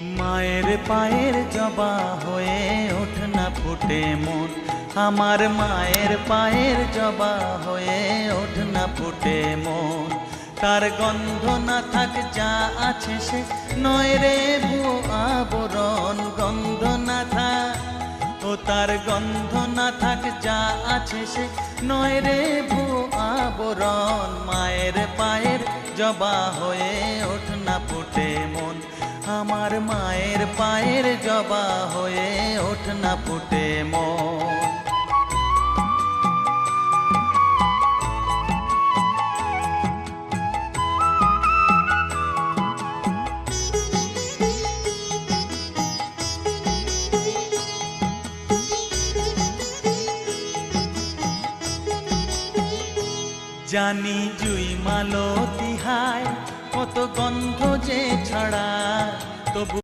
মায়ের পায়ের জবা হয়ে ওঠ না ফুটে মন, আমার মায়ের পায়ের জবা হয়ে ওঠ না ফুটে মন। তার গন্ধ না থাক যা আছে সে নয় রে ভুয়ো আবরণ, গন্ধ না থাক ও তার গন্ধ না থাক যা আছে সে নয় রে ভুয়ো আবরণ। মায়ের পায়ের জবা হয়ে ওঠ না ফুটে মন, আমার মায়ের পায়ের জবা হয়ে ওঠ না ফুটে মন। জানি জুই মালতী হায় কত গন্ধ যে ছড়ায়, তবু